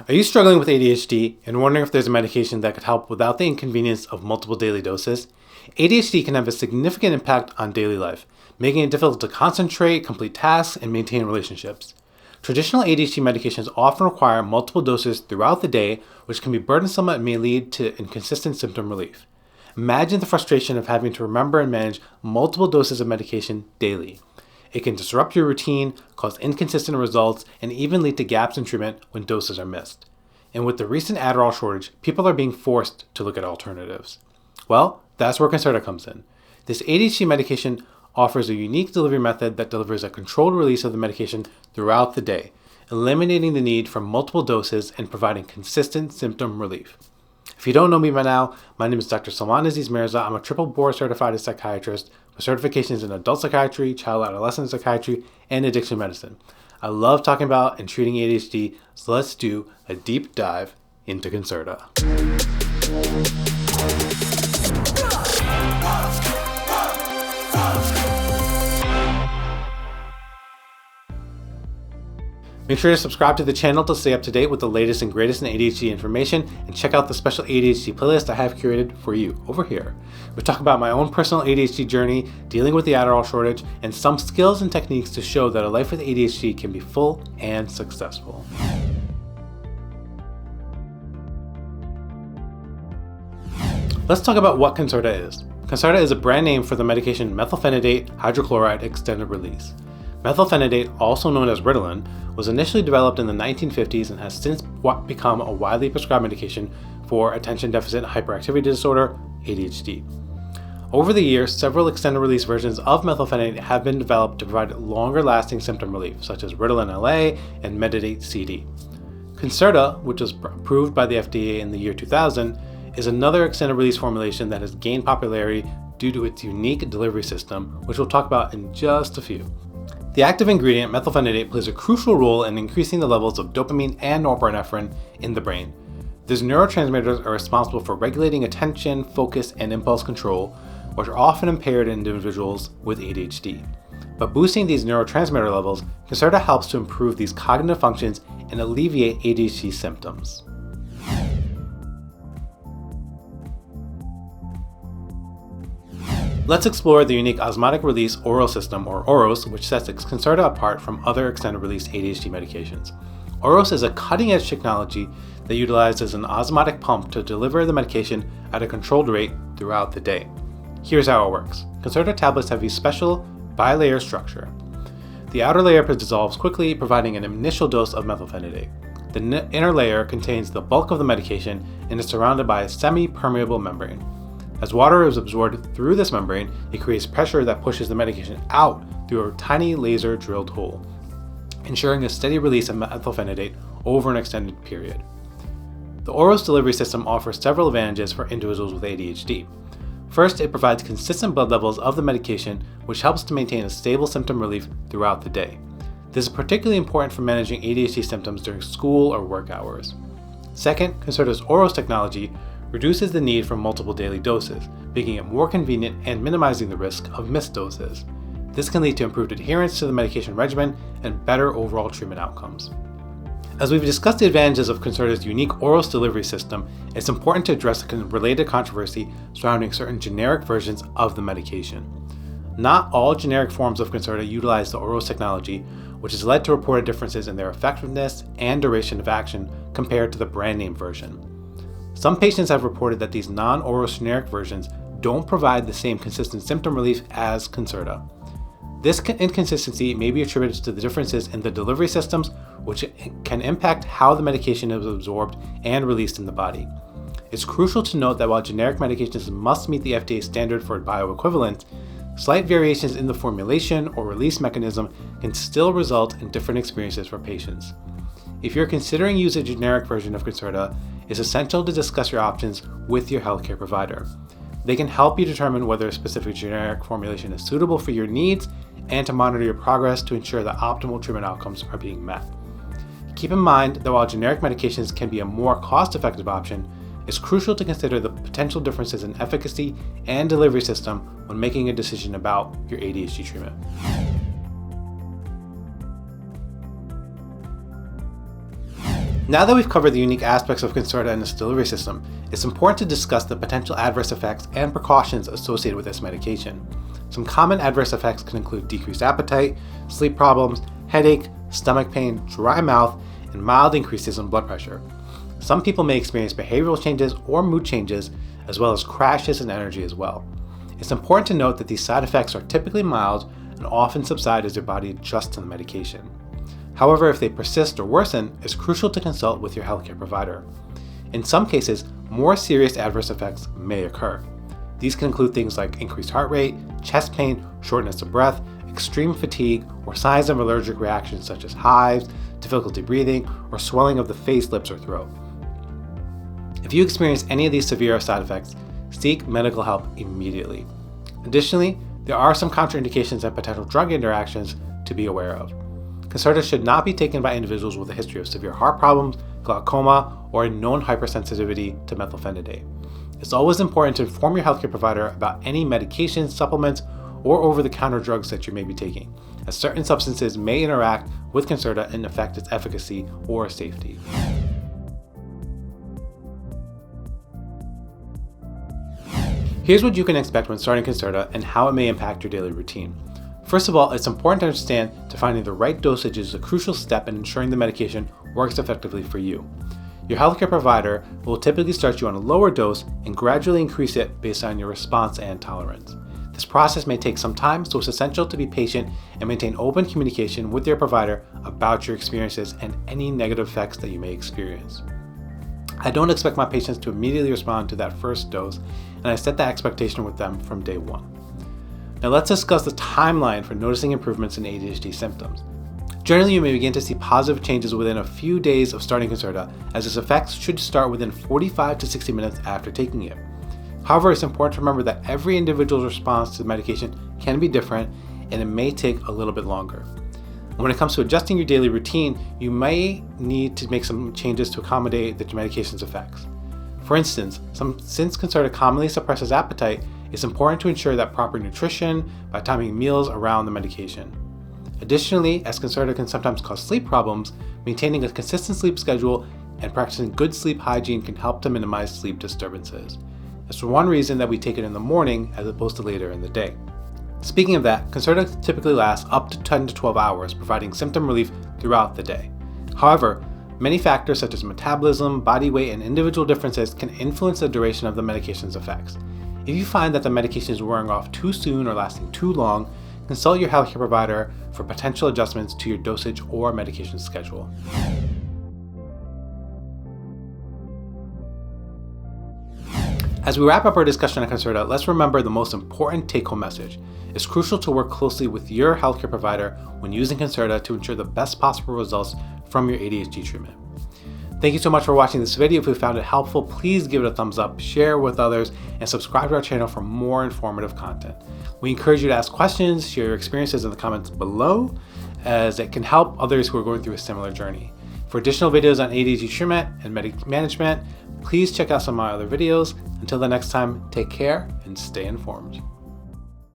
Are you struggling with ADHD and wondering if there's a medication that could help without the inconvenience of multiple daily doses? ADHD can have a significant impact on daily life, making it difficult to concentrate, complete tasks, and maintain relationships. Traditional ADHD medications often require multiple doses throughout the day, which can be burdensome and may lead to inconsistent symptom relief. Imagine the frustration of having to remember and manage multiple doses of medication daily. It can disrupt your routine, cause inconsistent results, and even lead to gaps in treatment when doses are missed. And with the recent Adderall shortage, people are being forced to look at alternatives. Well, that's where Concerta comes in. This ADHD medication offers a unique delivery method that delivers a controlled release of the medication throughout the day, eliminating the need for multiple doses and providing consistent symptom relief. If you don't know me by now, my name is Dr. Sulman Aziz Mirza. I'm a triple board certified psychiatrist with certifications in adult psychiatry, child adolescent psychiatry, and addiction medicine. I love talking about and treating ADHD, so let's do a deep dive into Concerta. Make sure to subscribe to the channel to stay up to date with the latest and greatest in ADHD information, and check out the special ADHD playlist I have curated for you over here. We talk about my own personal ADHD journey, dealing with the Adderall shortage, and some skills and techniques to show that a life with ADHD can be full and successful. Let's talk about what Concerta is. Concerta is a brand name for the medication methylphenidate hydrochloride extended release. Methylphenidate, also known as Ritalin, was initially developed in the 1950s and has since become a widely prescribed medication for attention deficit hyperactivity disorder, ADHD. Over the years, several extended-release versions of methylphenidate have been developed to provide longer-lasting symptom relief, such as Ritalin LA and Medidate CD. Concerta, which was approved by the FDA in the year 2000, is another extended-release formulation that has gained popularity due to its unique delivery system, which we'll talk about in just a few. The active ingredient, methylphenidate, plays a crucial role in increasing the levels of dopamine and norepinephrine in the brain. These neurotransmitters are responsible for regulating attention, focus, and impulse control, which are often impaired in individuals with ADHD. By boosting these neurotransmitter levels, Concerta helps to improve these cognitive functions and alleviate ADHD symptoms. Let's explore the unique osmotic release oral system, or OROS, which sets Concerta apart from other extended-release ADHD medications. OROS is a cutting-edge technology that utilizes an osmotic pump to deliver the medication at a controlled rate throughout the day. Here's how it works. Concerta tablets have a special bilayer structure. The outer layer dissolves quickly, providing an initial dose of methylphenidate. The inner layer contains the bulk of the medication and is surrounded by a semi-permeable membrane. As water is absorbed through this membrane, it creates pressure that pushes the medication out through a tiny laser drilled hole, ensuring a steady release of methylphenidate over an extended period. The OROS delivery system offers several advantages for individuals with ADHD. First, it provides consistent blood levels of the medication, which helps to maintain a stable symptom relief throughout the day. This is particularly important for managing ADHD symptoms during school or work hours. Second, Concerta's OROS technology reduces the need for multiple daily doses, making it more convenient and minimizing the risk of missed doses. This can lead to improved adherence to the medication regimen and better overall treatment outcomes. As we've discussed the advantages of Concerta's unique OROS delivery system, it's important to address the related controversy surrounding certain generic versions of the medication. Not all generic forms of Concerta utilize the OROS technology, which has led to reported differences in their effectiveness and duration of action compared to the brand name version. Some patients have reported that these non-OROS generic versions don't provide the same consistent symptom relief as Concerta. This inconsistency may be attributed to the differences in the delivery systems, which can impact how the medication is absorbed and released in the body. It's crucial to note that while generic medications must meet the FDA standard for bioequivalence, slight variations in the formulation or release mechanism can still result in different experiences for patients. If you're considering using a generic version of Concerta, it's essential to discuss your options with your healthcare provider. They can help you determine whether a specific generic formulation is suitable for your needs and to monitor your progress to ensure that optimal treatment outcomes are being met. Keep in mind that while generic medications can be a more cost-effective option, it's crucial to consider the potential differences in efficacy and delivery system when making a decision about your ADHD treatment. Now that we've covered the unique aspects of Concerta and its delivery system, it's important to discuss the potential adverse effects and precautions associated with this medication. Some common adverse effects can include decreased appetite, sleep problems, headache, stomach pain, dry mouth, and mild increases in blood pressure. Some people may experience behavioral changes or mood changes, as well as crashes in energy as well. It's important to note that these side effects are typically mild and often subside as your body adjusts to the medication. However, if they persist or worsen, it's crucial to consult with your healthcare provider. In some cases, more serious adverse effects may occur. These can include things like increased heart rate, chest pain, shortness of breath, extreme fatigue, or signs of allergic reactions such as hives, difficulty breathing, or swelling of the face, lips, or throat. If you experience any of these severe side effects, seek medical help immediately. Additionally, there are some contraindications and potential drug interactions to be aware of. Concerta should not be taken by individuals with a history of severe heart problems, glaucoma, or a known hypersensitivity to methylphenidate. It's always important to inform your healthcare provider about any medications, supplements, or over-the-counter drugs that you may be taking, as certain substances may interact with Concerta and affect its efficacy or safety. Here's what you can expect when starting Concerta and how it may impact your daily routine. First of all, it's important to understand that finding the right dosage is a crucial step in ensuring the medication works effectively for you. Your healthcare provider will typically start you on a lower dose and gradually increase it based on your response and tolerance. This process may take some time, so it's essential to be patient and maintain open communication with your provider about your experiences and any negative effects that you may experience. I don't expect my patients to immediately respond to that first dose, and I set that expectation with them from day one. Now let's discuss the timeline for noticing improvements in ADHD symptoms. Generally, you may begin to see positive changes within a few days of starting Concerta, as its effects should start within 45 to 60 minutes after taking it. However, it's important to remember that every individual's response to the medication can be different, and it may take a little bit longer. When it comes to adjusting your daily routine, you may need to make some changes to accommodate the medication's effects. For instance, since Concerta commonly suppresses appetite, it's important to ensure that proper nutrition by timing meals around the medication. Additionally, as Concerta can sometimes cause sleep problems, maintaining a consistent sleep schedule and practicing good sleep hygiene can help to minimize sleep disturbances. That's one reason that we take it in the morning as opposed to later in the day. Speaking of that, Concerta typically lasts up to 10 to 12 hours, providing symptom relief throughout the day. However, many factors such as metabolism, body weight, and individual differences can influence the duration of the medication's effects. If you find that the medication is wearing off too soon or lasting too long, consult your healthcare provider for potential adjustments to your dosage or medication schedule. As we wrap up our discussion on Concerta, let's remember the most important take-home message. It's crucial to work closely with your healthcare provider when using Concerta to ensure the best possible results from your ADHD treatment. Thank you so much for watching this video. If you found it helpful, please give it a thumbs up, share with others, and subscribe to our channel for more informative content. We encourage you to ask questions, share your experiences in the comments below, as it can help others who are going through a similar journey. For additional videos on ADHD treatment and management, please check out some of my other videos. Until the next time, take care and stay informed.